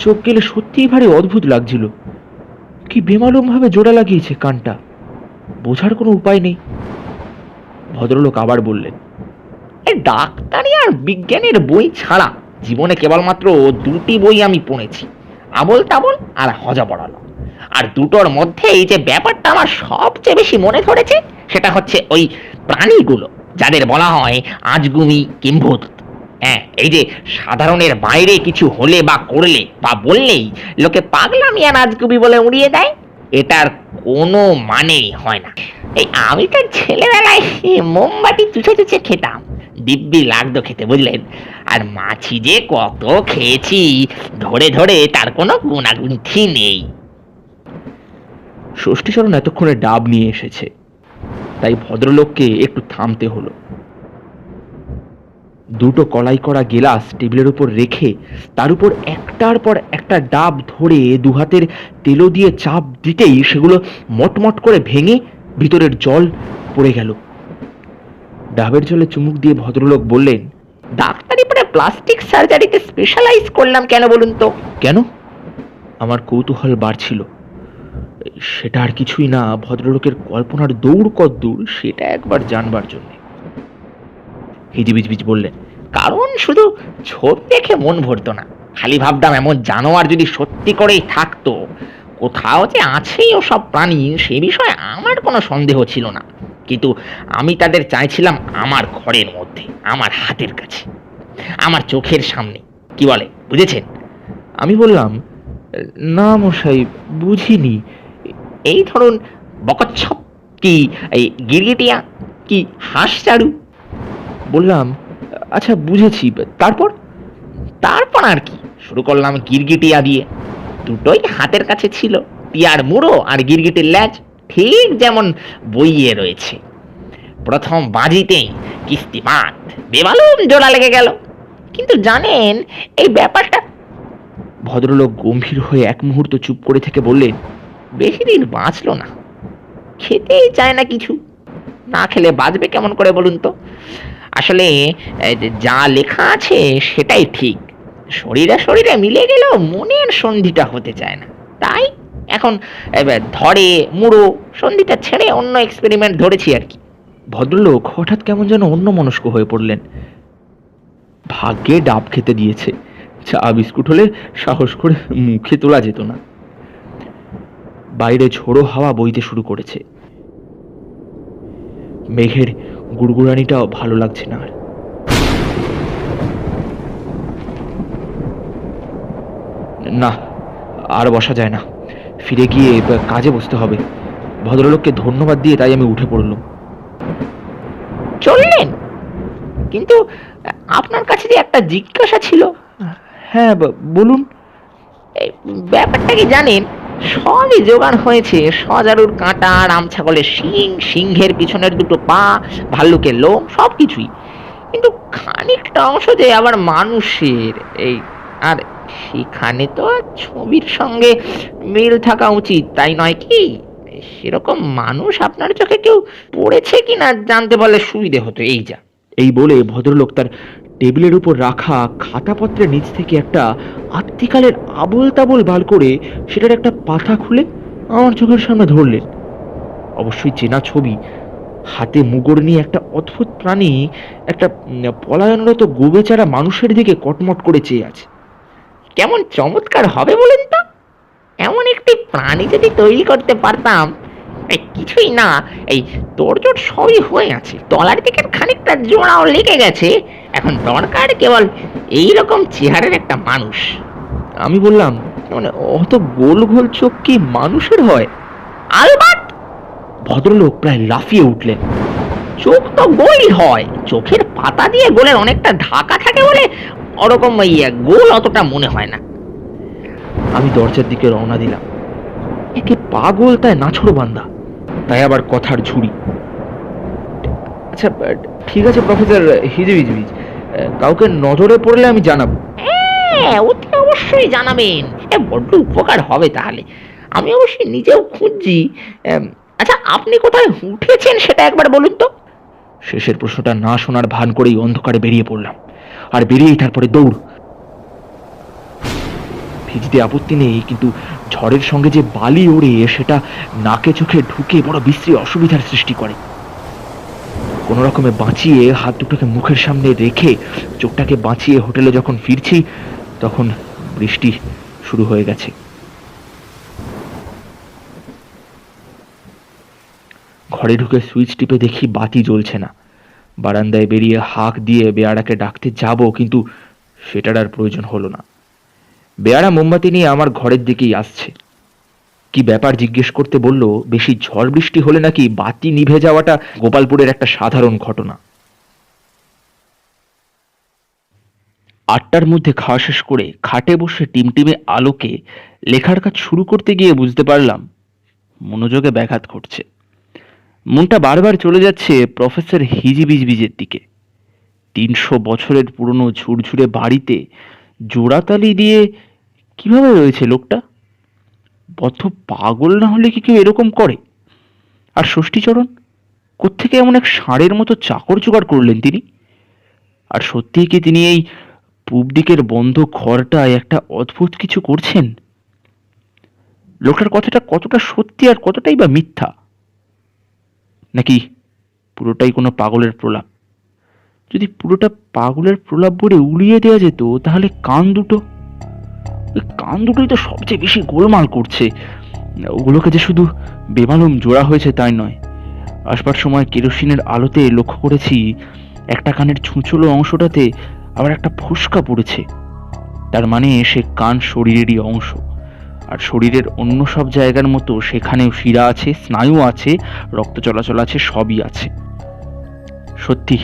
চোখ গেলে সত্যিই ভারী অদ্ভুত লাগছিল। কি বেমালুম ভাবে জোড়া লাগিয়েছে কানটা, বোঝার কোনো উপায় নেই। ভদ্রলোক আবার বললেন, এই ডাক্তারি আর বিজ্ঞানের বই ছাড়া জীবনে কেবলমাত্র 2টি বই আমি পড়েছি, আবোল তাবোল আর হজা পড়ালো। আর দুটোর মধ্যে এই যে ব্যাপারটা আমার সবচেয়ে বেশি মনে ধরেছে, সেটা হচ্ছে ওই প্রাণীগুলো যাদের বলা হয় আজগুমি কিম্ভূত। হ্যাঁ, এই যে সাধারণের বাইরে কিছু হলে বা করলে বা বললেই লোকে পাগলামি আর আজগুবি বলে উড়িয়ে দেয়, এটার কোনো মানেই হয় না। এই আমি তো ছেলেবেলায় মোমবাতি চুষে চুষে খেতাম, দিব্যি লাগতো খেতে, বুঝলেন? আর মাছি যে কত খেয়েছি, ধরে ধরে তার কোনো গুণাগুণি নেই। ষষ্ঠীচরণ এতক্ষণে ডাব নিয়ে এসেছে, তাই ভদ্রলোককে একটু থামতে হলো। দুটো কলাই করা গেলাস টেবিলের উপর রেখে তার উপর একটার পর একটা ডাব ধরে দুহাতের তেলো দিয়ে চাপ দিতেই সেগুলো মটমট করে ভেঙে ভিতরের জল পড়ে গেল। ডাবের জলে চুমুক দিয়ে ভদ্রলোক বললেন, ডাক্তারি পরে প্লাস্টিক সার্জারিতে স্পেশালাইজ করলাম কেন বলুন তো? কেন? আমার কৌতূহল বাড়ছিল। সেটা আর কিছুই না, ভদ্রলোকের কল্পনার দৌড় কদ্দূর সেটা একবার জানবার জন্য। হিজিবিজবিজ বললেন, কারণ শুধু ছবি দেখে মন ভরতো না, খালি ভাবতাম এমন জানোয়ার যদি সত্যি করেই থাকতো, কোথাও যে আছেই ওসব প্রাণী, সে বিষয়ে আমার কোনো সন্দেহ ছিল না। কিন্তু আমি তাদের চাইছিলাম আমার ঘরের মধ্যে, আমার হাতের কাছে, আমার চোখের সামনে। কি বলে, বুঝেছেন? আমি বললাম, না মশাই, বুঝিনি। এই ধরুন বকচ্ছপ, কি এই গিরগিটিয়া, কি হাঁসচাড়ু। বললাম, আচ্ছা বুঝেছি, তারপর? তারপর আর কি, শুরু করলাম গিরগিটিয়া দিয়ে। দুটোই হাতের কাছে ছিল, টিয়ার মুড়ো আর গিরগিটির ল্যাজ ঠিক যেমন বইয়ে রয়েছে। প্রথম বাজিতেই কিস্তিমাত, বেমালুম জোড়া লেগে গেল। কিন্তু জানেন এই ব্যাপারটা, ভদ্রলোক গম্ভীর হয়ে এক মুহূর্ত চুপ করে থেকে বললেন, বেশি দিন বাঁচলো না। খেতেই চায় না কিছু, না খেলে বাঁচবে কেমন করে বলুন তো? আসলে যা লেখা আছে সেটাই ঠিক, শরীরে শরীরে মিলে গেলেও মনের সন্ধিটা হতে চায় না। তাই এখন ধরে মুড়ো সন্ধিটা ছেড়ে অন্য এক্সপেরিমেন্ট ধরেছি আর কি। ভদ্রলোক হঠাৎ কেমন যেন অন্যমনস্ক হয়ে পড়লেন। ভাগ্যে ডাব খেতে দিয়েছে, চা বিস্কুট হলে সাহস করে মুখে তোলা যেত না। বাইরে ঝোড়ো হাওয়া বইতে শুরু করেছে। মেঘের গুড়গুড়ানিটাও ভালো লাগছে না আর। না, আর বসা যায় না, ফিরে গিয়ে কাজে বসতে হবে। ভদ্রলোককে ধন্যবাদ দিয়ে তাই আমি উঠে পড়লাম। চললেন? কিন্তু আপনার কাছে যে একটা জিজ্ঞাসা ছিল। হ্যাঁ, বলুন। এই ব্যাপারটা কি জানেন? সবই জোগাড় হয়েছে, সজারুর কাঁটা, রাম ছাগলের শিং, সিংহের পিছনের দুটো পা, ভাল্লুকের লোম, সবকিছুই। কিন্তু খানিকটা অংশ যে আবার মানুষের, এই আর সেখানে তো ছবির সঙ্গে মিল থাকা উচিত, তাই নয় কি? সেরকম মানুষ আপনার চোখে কেউ পড়েছে কিনা জানতে পারলে সুবিধে হতো, এই যা। এই বলে ভদ্রলোক তার টেবিলের উপর রাখা খাতাপত্রের নিচ থেকে একটা আত্মিকালের আবোল তাবোল বার করে সেটার একটা পাতা খুলে আমার চোখের সামনে ধরলেন। অবশ্যই চেনা ছবি, হাতে মুগুর নিয়ে একটা অদ্ভুত প্রাণী একটা পলায়নরত গোবেচারা মানুষের দিকে কটমট করে চেয়ে আছে। কেমন চমৎকার হবে বলেন তো? এমন একটি প্রাণী যদি তৈরি করতে পারতাম। এই কিছুই না, এই তোড়জোড় সবই হয়ে আছে, তলার দিকে খানিকটা জোড়াও লেগে গেছে। এখন দরকার কেবল এই রকম চেহারার একটা মানুষ। আমি বললাম, মানে অত গোল গোল চোখ কি মানুষের হয়? আলবাত। ভদ্রলোক প্রায় লাফিয়ে উঠলেন। চোখ তো গোলই হয়, চোখের পাতা দিয়ে গোলের অনেকটা ঢাকা থাকে বলে ওরকম গোল অতটা মনে হয় না। আমি দরজার দিকে রওনা দিলাম। একে পাগল তাই নাছড় বান্দা, তাই আবার কথার ঝুড়ি। আচ্ছা, ঠিক আছে প্রফেসর হিজিবিজিবিজ, কাউকে নজরে পড়লে আমি জানাবো। হ্যাঁ, অতি অবশ্যই জানাবেন, বড্ড উপকার হবে তাহলে। আমি অবশ্যই নিজেও খুঁজছি। আচ্ছা, আপনি কোথায় উঠেছেন সেটা একবার বলুন তো। শেষের প্রশ্নটা না শোনার ভান করেই অন্ধকারে বেরিয়ে পড়লাম, আর বেরিয়েই তারপরে দৌড়। ভিজতে আপত্তি নেই, কিন্তু ঝড়ের সঙ্গে যে বালি ওড়ে সেটা নাকে চোখে ঢুকে বড় বিশ্রী অসুবিধার সৃষ্টি করে। কোনো রকমে বাঁচিয়ে হাত দুটোকে মুখের সামনে রেখে চোখটাকে বাঁচিয়ে হোটেলে যখন ফিরছি, তখন বৃষ্টি শুরু হয়ে গেছে। ঘরে ঢুকে সুইচ টিপে দেখি বাতি জ্বলছে না। বারান্দায় বেরিয়ে হাঁক দিয়ে বেয়ারাকে ডাকতে যাব, কিন্তু সেটার আর প্রয়োজন হলো না। বেয়ারা মোমবাতি নিয়ে আমার ঘরের দিকেই আসছে। কি ব্যাপার জিজ্ঞেস করতে বলল, বেশি ঝড় বৃষ্টি হলে নাকি বাতি নিভে যাওয়াটা গোপালপুরের একটা সাধারণ ঘটনা। 8টার মধ্যে খাওয়া শেষ করে খাটে বসে টিমটিমে আলোকে লেখার কাজ শুরু করতে গিয়ে বুঝতে পারলাম মনোযোগে ব্যাঘাত ঘটছে। মনটা বারবার চলে যাচ্ছে প্রফেসর হিজিবিজবিজের দিকে। 300 বছরের পুরনো ঝুরঝুরে বাড়িতে জোড়াতালি দিয়ে কিভাবে রয়েছে লোকটা? বদ্ধ পাগল না হলে কি কেউ এরকম করে? আর ষষ্ঠীচরণ কোত্থেকে এমন এক ষাঁড়ের মতো চাকর জোগাড় করলেন তিনি? আর সত্যিই কি তিনি এই পূব দিকের বন্ধ ঘরটায় একটা অদ্ভুত কিছু করছেন? লোকটার কথাটা কতটা সত্যি আর কতটাই বা মিথ্যা? নাকি পুরোটাই কোনো পাগলের প্রলাপ? যদি পুরোটা পাগলের প্রলাপ বলে উড়িয়ে দেওয়া যেত, তাহলে কান দুটোই তো সবচেয়ে বেশি গোলমাল করছে। ওগুলোকে যে শুধু বেমালুম জোড়া হয়েছে তাই নয়, আসবার সময় কেরোসিনের আলোতে লক্ষ্য করেছি একটা কানের ছুঁচলো অংশটাতে আবার একটা ফোস্কা পড়েছে। তার মানে সে কান শরীরেরই অংশ, আর শরীরের অন্য সব জায়গার মতো সেখানেও শিরা আছে, স্নায়ু আছে, রক্ত চলাচল আছে, সবই আছে। সত্যি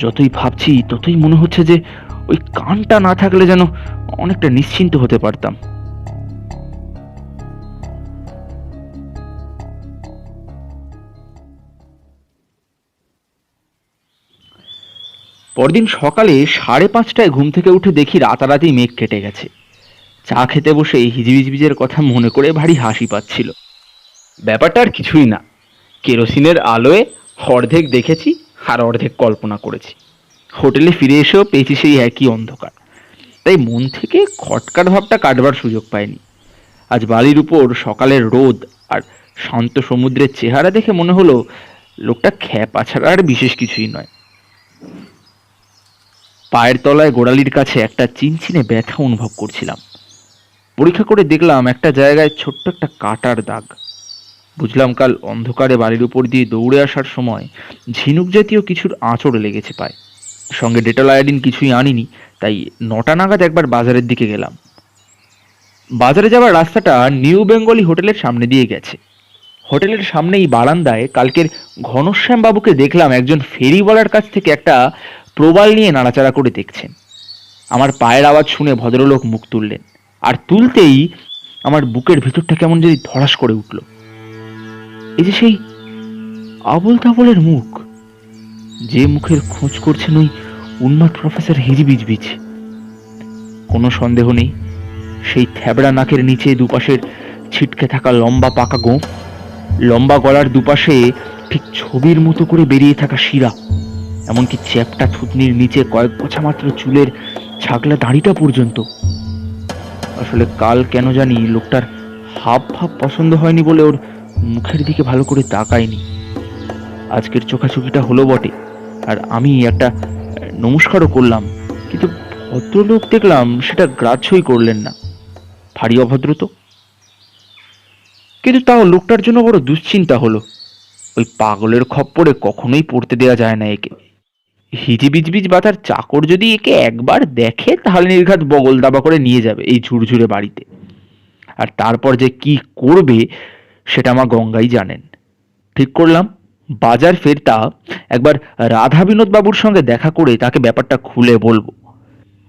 যতই ভাবছি ততই মনে হচ্ছে যে ওই কানটা না থাকলে যেন অনেকটা নিশ্চিন্ত হতে পারতাম। পরদিন সকালে 5:30টায় ঘুম থেকে উঠে দেখি রাতারাতি মেঘ কেটে গেছে। চা খেতে বসে হিজিবিজবিজের কথা মনে করে ভারী হাসি পাচ্ছিল। ব্যাপারটা আর কিছুই না, কেরোসিনের আলোয় অর্ধেক দেখেছি আর অর্ধেক কল্পনা করেছি। হোটেলে ফিরে এসেও পেয়েছি সেই একই অন্ধকার, তাই মন থেকে খটকার ভাবটা কাটবার সুযোগ পায়নি। আজ বালির উপর সকালের রোদ আর শান্ত সমুদ্রের চেহারা দেখে মনে হলো লোকটা খ্যাপা ছাড়া আর বিশেষ কিছুই নয়। পায়ের তলায় গোড়ালির কাছে একটা চিনচিনে ব্যথা অনুভব করছিলাম। পরীক্ষা করে দেখলাম একটা জায়গায় ছোট্ট একটা কাটার দাগ। বুঝলাম কাল অন্ধকারে বাড়ির উপর দিয়ে দৌড়ে আসার সময় ঝিনুক জাতীয় কিছুর আঁচড় লেগেছে পায়। সঙ্গে ডেটল আয়োডিন কিছুই আনিনি, তাই 9টা নাগাদ একবার বাজারের দিকে গেলাম। বাজারে যাওয়ার রাস্তাটা নিউ বেঙ্গলি হোটেলের সামনে দিয়ে গেছে। হোটেলের সামনেই বারান্দায় কালকের ঘনশ্যাম বাবুকে দেখলাম একজন ফেরিওয়ালার কাছ থেকে একটা প্রবাল নিয়ে নাড়াচাড়া করে দেখছেন। আমার পায়ের আওয়াজ শুনে ভদ্রলোক মুখ তুললেন, আর তুলতেই আমার বুকের ভিতরটা কেমন যদি ধড়াস করে উঠল। এই যে সেই আবল তাবলের মুখ, যে মুখের খোঁজ করছেন ওই উন্মাদ প্রফেসর হিজিবিজবিজ। কোনো সন্দেহ নেই, সেই থ্যাবড়া নাকের নিচে দুপাশের ছিটকে থাকা লম্বা পাকা গোঁফ, লম্বা গলার দুপাশে ঠিক ছবির মতো করে বেরিয়ে থাকা শিরা, এমনকি চ্যাপটা থুতনির নিচে কয়েক গোছা মাত্র চুলের ছাগলা দাড়িটা পর্যন্ত। আসলে কাল কেন জানি লোকটার হাব ভাব পছন্দ হয়নি বলে ওর মুখের দিকে ভালো করে তাকায়নি। আজকের চোখাচোখিটা হলো বটে, আর আমি একটা নমস্কারও করলাম, কিন্তু ভদ্রলোক দেখলাম সেটা গ্রাহ্যই করলেন না। ভারী অভদ্র তো। কিন্তু তাও লোকটার জন্য বড় দুশ্চিন্তা হলো। ওই পাগলের খপ্পরে কখনোই পড়তে দেওয়া যায় না একে। হিজিবিজবিজ বা তার চাকর যদি একে একবার দেখে তাহলে নির্ঘাত বগল দাবা করে নিয়ে যাবে এই ঝুরঝুরে বাড়িতে। আর তারপর যে কি করবে সেটা আমার গঙ্গাই জানেন। ঠিক করলাম বাজার ফেরতা একবার রাধা বিনোদ বাবুর সঙ্গে দেখা করে তাকে ব্যাপারটা খুলে বলবো।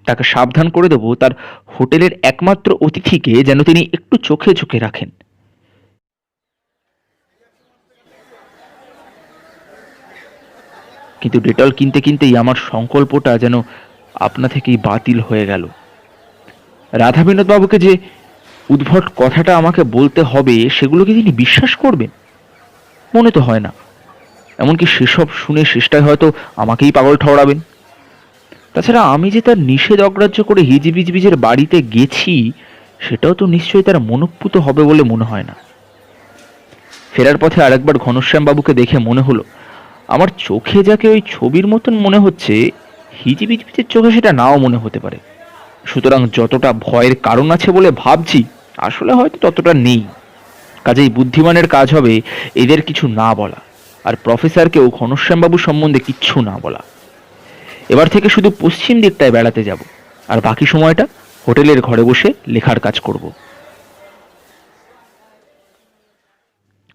তাকে সাবধান করে দেবো তার হোটেলের একমাত্র অতিথিকে যেন তিনি একটু চোখে চোখে রাখেন। কিন্তু ডেটল কিনতে কিনতেই আমার সংকল্পটা যেন আপনা থেকেই বাতিল হয়ে গেল। রাধা বিনোদ বাবুকে যে উদ্ভট কথাটা আমাকে বলতে হবে সেগুলোকে তিনি বিশ্বাস করবেন মনে তো হয় না। এমনকি সেসব শুনে শেষটায় হয়তো আমাকেই পাগল ঠওরাবেন। তাছাড়া আমি যে তার নিষেধ অগ্রাহ্য করে হিজিবিজবিজের বাড়িতে গেছি সেটাও তো নিশ্চয়ই তার মনোপুত হবে বলে মনে হয় না। ফেরার পথে আরেকবার ঘনশ্যাম বাবুকে দেখে মনে হলো আমার চোখে যাকে ওই ছবির মতন মনে হচ্ছে হিজিবিজবিজের চোখে সেটা নাও মনে হতে পারে। সুতরাং যতটা ভয়ের কারণ আছে বলে ভাবছি আসলে হয়তো ততটা নেই। কাজেই বুদ্ধিমানের কাজ হবে এদের কিছু না বলা, আর প্রফেসরকেও ঘনশ্যামবাবু সম্বন্ধে কিচ্ছু না বলা। এবার থেকে শুধু পশ্চিম দিকটায় বেড়াতে যাব, আর বাকি সময়টা হোটেলের ঘরে বসে লেখার কাজ করব।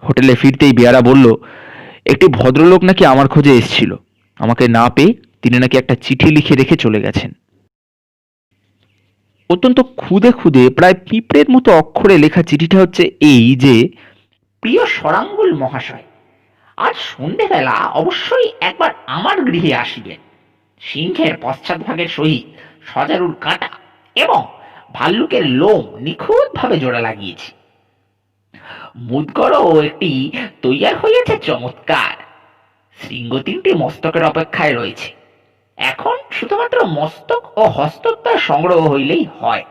হোটেলে ফিরতেই বেয়ারা বলল একটি ভদ্রলোক নাকি আমার খোঁজে এসেছিল। আমাকে না পেয়ে তিনি নাকি একটা চিঠি লিখে রেখে চলে গেছেন। অত্যন্ত খুদে খুদে প্রায় পিঁপড়ের মতো অক্ষরে লেখা চিঠিটা হচ্ছে এই যে, প্রিয় সরাঙ্গুল মহাশয়, আজ সন্ধেবেলা অবশ্যই একবার আমার গৃহে আসিবেন। সিংহের পশ্চাৎভাগের সহিত সজারুর কাঁটা এবং ভাল্লুকের লোম নিখুঁতভাবে জোড়া লাগিয়েছি। মুদগড়ও একটি তৈয়ার হইয়াছে চমৎকার। শৃঙ্গ 3টি মস্তকের অপেক্ষায় রয়েছে। এখন শুধুমাত্র মস্তক ও হস্তদ্বয় সংগ্রহ হইলেই হয়।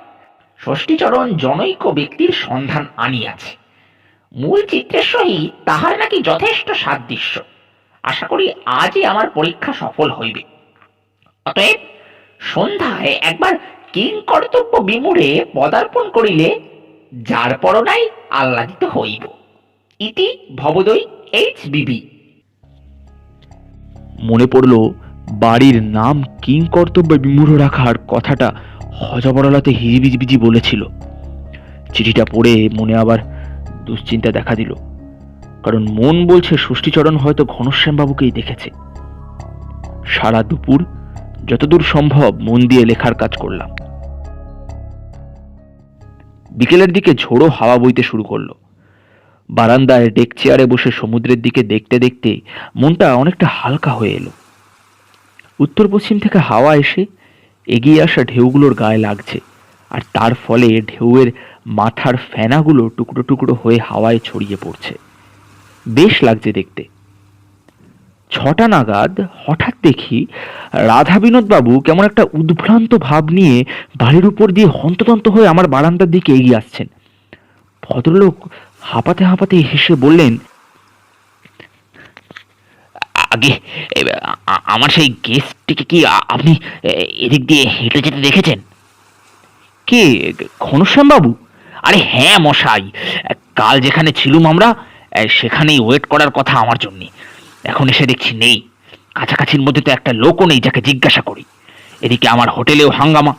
ষষ্ঠীচরণ জনৈক ব্যক্তির সন্ধান আনিয়াছে। মূল চিত্রের সহিত তাহার নাকি যথেষ্ট সাদৃশ্য। আশা করি আজই আমার পরীক্ষা সফল হইবে। অতএব সন্ধ্যায় একবার কিং কর্তব্য বিমূঢ়ে পদার্পণ করিলে যার পরনাই আহ্লাদিত হইব। ইতি ভবদৈ HBB। মনে পড়ল বাড়ির নাম কিং কর্তব্য বিমূঢ় রাখার কথাটা হজবরলাতে হিজিবিজবিজি বলেছিল। চিঠিটা পড়ে মনে আবার দুশ্চিন্তা দেখা দিল, কারণ মন বলছে ষষ্ঠীচরণ হয়তো ঘনশ্যাম বাবুকেই দেখেছে। সারা দুপুর যতদূর সম্ভব মন দিয়ে লেখার কাজ করলাম। বিকেলের দিকে ঝোড়ো হাওয়া বইতে শুরু করলো। বারান্দায় ডেক চেয়ারে বসে সমুদ্রের দিকে দেখতে দেখতে মনটা অনেকটা হালকা হয়ে এলো। উত্তর পশ্চিম থেকে হাওয়া এসে এগিয়ে আসা ঢেউগুলোর গায়ে লাগছে, আর তার ফলে ঢেউয়ের মাথার ফেনাগুলো টুকরো টুকরো হয়ে হাওয়ায় ছড়িয়ে পড়ছে। বেশ লাগছে দেখতে। 6টা নাগাদ হঠাৎ দেখি রাধা বিনোদ বাবু কেমন একটা উদ্ভ্রান্ত ভাব নিয়ে বাড়ির উপর দিয়ে হন্তদন্ত হয়ে আমার বারান্দার দিকে এগিয়ে আসছেন। ভদ্রলোক হাঁপাতে হাঁপাতে হেসে বললেন, আগে আমার সেই গেস্টটিকে কি আপনি এদিক দিয়ে হেঁটে যেতে দেখেছেন? কে, ঘনশ্যাম বাবু? আরে হ্যাঁ মশাই, কাল যেখানে ছিলুম আমরা সেখানেই ওয়েট করার কথা আমার জন্য। এখন এসে দেখছি নেই, কাছাকাছির মধ্যে তো একটা লোকও নেই যাকে জিজ্ঞাসা করি। এদিকে আমার হোটেলেও হাঙ্গামা,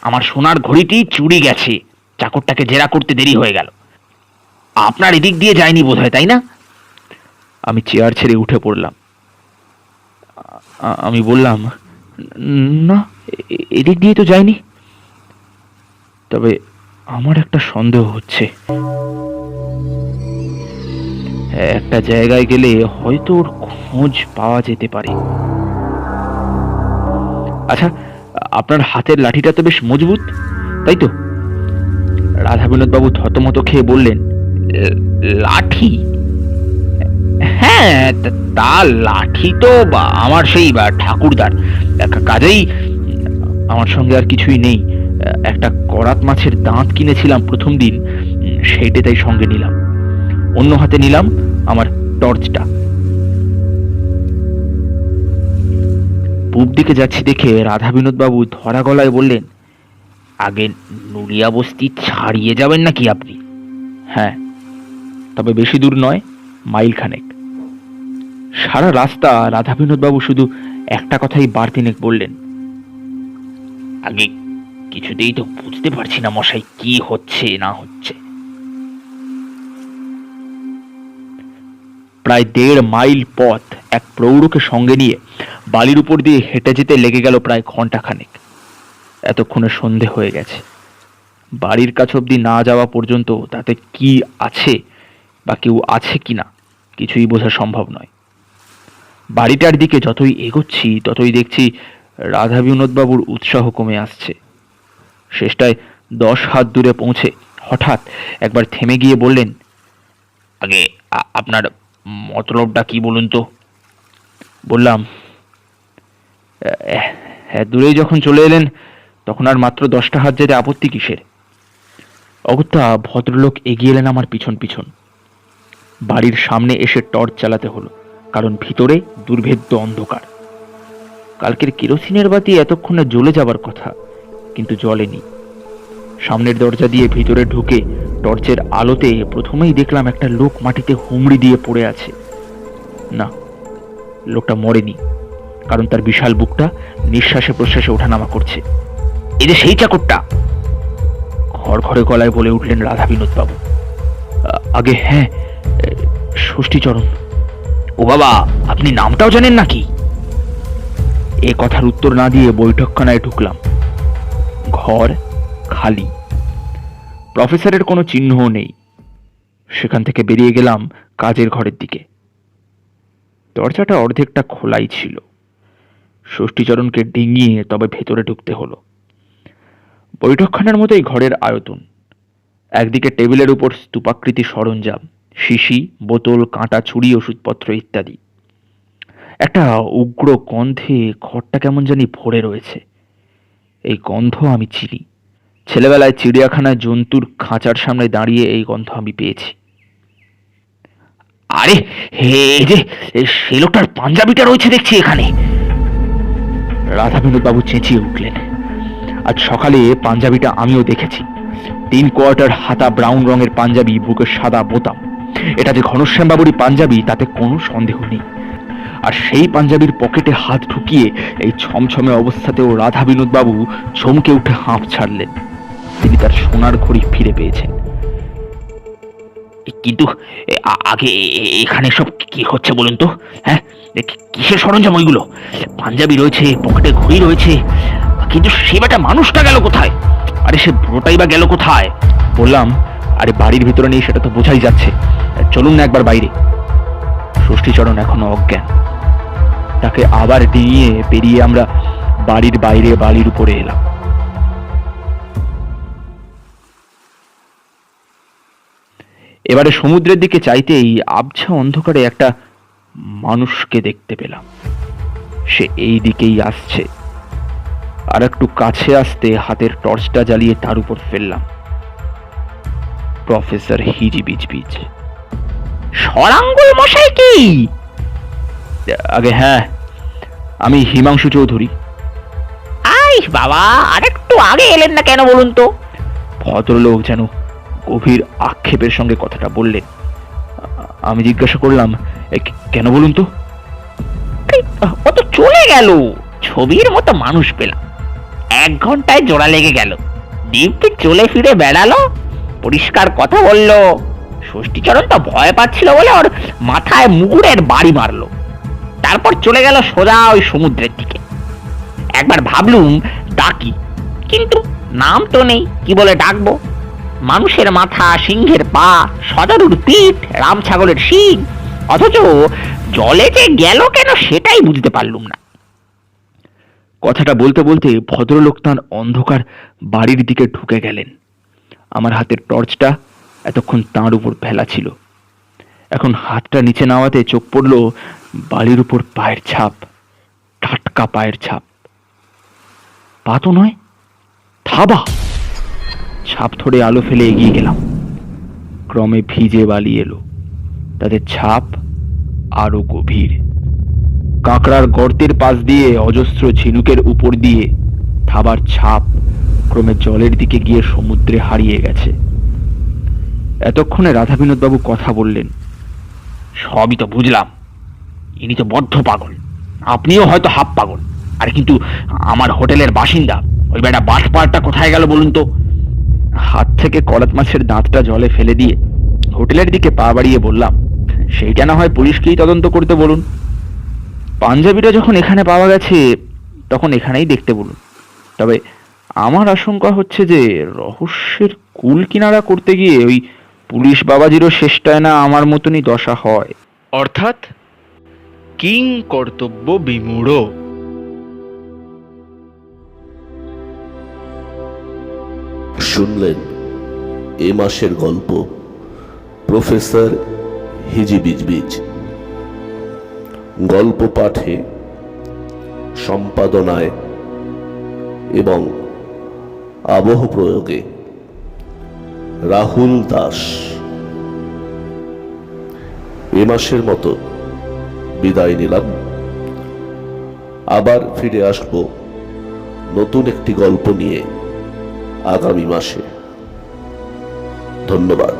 আমার সোনার ঘড়িটি চুরি গেছে, চাকরটাকে জেরা করতে দেরি হয়ে গেল। আপনার এদিক দিয়ে যায়নি বোধহয়, তাই না? আমি চেয়ার ছেড়ে উঠে পড়লাম। আমি বললাম, না, এদিক দিয়ে তো যায়নি। তবে আমার একটা সন্দেহ হচ্ছে, একটা জায়গায় গেলে হয়তো ওর খোঁজ পাওয়া যেতে পারে। আচ্ছা, আপনার হাতের লাঠিটা তো বেশ মজবুত, তাই তো? রাধা বিনোদ বাবু থতমত খেয়ে বললেন, লাঠি? হ্যাঁ, তা লাঠি তো আমার সেই ঠাকুরদার। কাজেই আমার সঙ্গে আর কিছুই নেই। একটা করাত মাছের দাঁত কিনেছিলাম প্রথম দিন, সেইটা তাই সঙ্গে নিলাম। অন্য হাতে নিলাম আমার টর্চটা। পূব দিকে যাচ্ছি দেখে রাধা বিনোদ বাবু ধরা গলায় বললেন, আগে নুলিয়া বস্তি ছাড়িয়ে যাবেন নাকি আপনি? হ্যাঁ, তবে বেশি দূর নয়, মাইল খানেক। সারা রাস্তা রাধা বিনোদ বাবু শুধু একটা কথাই বার তিনেক বললেন, আগে কিছুতেই তো বুঝতে পারছি না মশাই, কি হচ্ছে না হচ্ছে। প্রায় 1.5 মাইল পথ এক প্রৌঢ়কে সঙ্গে নিয়ে বালির উপর দিয়ে হেঁটে যেতে লেগে গেল প্রায় ঘন্টাখানেক। এতক্ষণে সন্ধে হয়ে গেছে। বাড়ির কাছ অব্দি না যাওয়া পর্যন্ত তাতে কি আছে বা কেউ আছে কিনা কিছুই বোঝা সম্ভব নয়। বাড়িটার দিকে যতই এগোচ্ছি ততই দেখছি রাধা বিনোদবাবুর উৎসাহ কমে আসছে। শেষটায় 10 হাত দূরে পৌঁছে হঠাৎ একবার থেমে গিয়ে বললেন, আগে আপনার মতলবটা কি বলুন তো? বললাম, হ্যাঁ, দূরেই যখন চলে এলেন তখন আর মাত্র 10টা হাত যেতে আপত্তি কিসের? অগত্যা ভদ্রলোক এগিয়ে এলেন আমার পিছন পিছন। বাড়ির সামনে এসে টর্চ চালাতে হলো, কারণ ভিতরে দুর্ভেদ্য অন্ধকার। কালকের কেরোসিনের বাতি এতক্ষণে জ্বলে যাবার কথা, কিন্তু জ্বলেনি। সামনের দরজা দিয়ে ভিতরে ঢুকে টর্চের আলোতে প্রথমেই দেখলাম একটা লোক মাটিতে হুমড়ি দিয়ে পড়ে আছে। না, লোকটা মরেনি, কারণ তার বিশাল বুকটা নিঃশ্বাসে প্রশ্বাসে ওঠানামা করছে। এই যে সেই চাকরটা! খড়খড়ে গলায় বলে উঠলেন রাধা বিনোদ বাবু। আগে হ্যাঁ, ষষ্ঠীচরণ। ও বাবা, আপনি নামটাও জানেন নাকি? এ কথার উত্তর না দিয়ে বৈঠকখানায় ঢুকলাম। ঘর খালি, প্রফেসরের কোনো চিহ্নও নেই। সেখান থেকে বেরিয়ে গেলাম কাজের ঘরের দিকে। দরজাটা অর্ধেকটা খোলাই ছিল। ষষ্ঠীচরণকে ডিঙিয়ে তবে ভেতরে ঢুকতে হলো। বৈঠকখানার মতোই ঘরের আয়তন। একদিকে টেবিলের উপর স্তূপাকৃতি সরঞ্জাম, শিশি, বোতল, কাঁটা, ছুরি, ওষুধপত্র ইত্যাদি। একটা উগ্র গন্ধে ঘরটা কেমন জানি ভরে রয়েছে। এই গন্ধ আমি চিনি। ছেলেবেলায় চিড়িয়াখানায় জন্তুর খাঁচার সামনে দাঁড়িয়ে এই গন্ধ আমি পেয়েছি। আরে এই যে সে লোকটার পাঞ্জাবিটা রয়েছে দেখছি এখানে! রাধা বিনোদ বাবু চেঁচিয়ে উঠলেন। আজ সকালে পাঞ্জাবিটা আমিও দেখেছি। 3 কোয়ার্টার হাতা ব্রাউন রঙের পাঞ্জাবি, বুকের সাদা বোতাম। এটা যে ঘনশ্যাম বাবুরই পাঞ্জাবি তাতে কোনো সন্দেহ নেই। আর সেই পাঞ্জাবির পকেটে হাত ঢুকিয়ে এই ছমছমে অবস্থাতেও রাধা বিনোদ বাবু চমকে উঠে হাঁপ ছাড়লেন। তিনি তার সোনার ঘড়ি ফিরে পেয়েছেন। কিন্তু আগে এখানে সব কি হচ্ছে বলুন তো? হ্যাঁ, কিসের সরঞ্জাম ওইগুলো? পাঞ্জাবি রয়েছে, পকেটে ঘড়ি রয়েছে, কিন্তু সে বেটা মানুষটা গেল কোথায়? আরে সে বুড়োটাই বা গেল কোথায়? বললাম, আরে বাড়ির ভিতরে নেই সেটা তো বোঝাই যাচ্ছে। চলুন না একবার বাইরে। ষষ্ঠীচরণ এখনো অজ্ঞান। তাকে আবার ডিঙিয়ে পেরিয়ে আমরা বাড়ির বাইরে বালির উপরে এলাম। এবারে সমুদ্রের দিকে চাইতেই আবছা অন্ধকারে একটা মানুষকে দেখতে পেলাম। সে এই দিকেই আসছে। আর একটু কাছে আসতে হাতের টর্চটা জ্বালিয়ে তার উপর ফেললাম। প্রফেসর হিজিবিজবিজ। সরাঙ্গুল মশাই কি? আগে হ্যাঁ, আমি হিমাংশু চৌধুরী। আই বাবা, আরেকটু আগে এলেন না কেন বলুন তো? ভদ্রলোক যেন গভীর আক্ষেপের সঙ্গে কথাটা বললেন। আমি জিজ্ঞাসা করলাম, কেন বলুন তো? ও তো চলে গেল, ছবির মতো মানুষ পেলাম। 1 ঘন্টায় জোড়া লেগে গেল। দিব্যি চলে ফিরে বেড়ালো, পরিষ্কার কথা বললো। ষষ্ঠীচরণ তো ভয় পাচ্ছিল বলে ওর মাথায় মুগুরের বাড়ি মারলো। তারপর চলে গেল সোজা ওই সমুদ্রের দিকে। একবার ভাবলুম ডাকি, কিন্তু নাম তো নেই, কি বলে ডাকবো? মানুষের মাথা, সিংহের পা, সজারুর পিঠ, রাম ছাগলের শিং, অথচ জলে যে গেল কেন সেটাই বুঝতে পারলুম না। কথাটা বলতে বলতে ভদ্রলোক তাঁর অন্ধকার বাড়ির দিকে ঢুকে গেলেন। আমার হাতের টর্চটা এতক্ষণ তাঁর উপর ফেলা ছিল। এখন হাতটা নিচে নামাতে চোখ পড়ল বাড়ির উপর পায়ের ছাপ, টাটকা পায়ের ছাপ। পা তো নয়, থাবা। ছাপ ধরে আলো ফেলে এগিয়ে গেলাম। ক্রমে ভিজে বালি এলো, তাদের ছাপ আরো গভীর। কাঁকড়ার গর্তের পাশ দিয়ে, অজস্র ঝিনুকের উপর দিয়ে থাবার ছাপ ক্রমে জলের দিকে গিয়ে সমুদ্রে হারিয়ে গেছে। এতক্ষণে রাধা বিনোদবাবু কথা বললেন। সবই তো বুঝলাম, ইনি তো বদ্ধ পাগল, আপনিও হয়তো হাফ পাগল। আর কিন্তু আমার হোটেলের বাসিন্দা ওই বেটা বাসপাড়টা কোথায় গেল বলুন তো? হাত থেকে কলাত মাছের দাঁতটা জলে ফেলে দিয়ে হোটেলের দিকে পা বাড়িয়ে বললাম, সেইটা না হয় পুলিশকেই তদন্ত করতে বলুন। পাঞ্জাবিটা যখন এখানে পাওয়া গেছে তখন এখানেই দেখতে বলুন। তবে আমার আশঙ্কা হচ্ছে যে রহস্যের কুল কিনারা করতে গিয়ে ওই পুলিশ বাবাজিরও শেষটায় না আমার মতনই দশা হয়, অর্থাৎ কিং কর্তব্য বিমূঢ়। শুনলেন এ মাসের গল্প প্রফেসর হিজিবিজবিজ। গল্প পাঠে, সম্পাদনায় এবং আবহ প্রয়োগে রাহুল দাস। এ মাসের মতো বিদায় নিলাম। আবার ফিরে আসব নতুন একটি গল্প নিয়ে আগামী মাসে। ধন্যবাদ।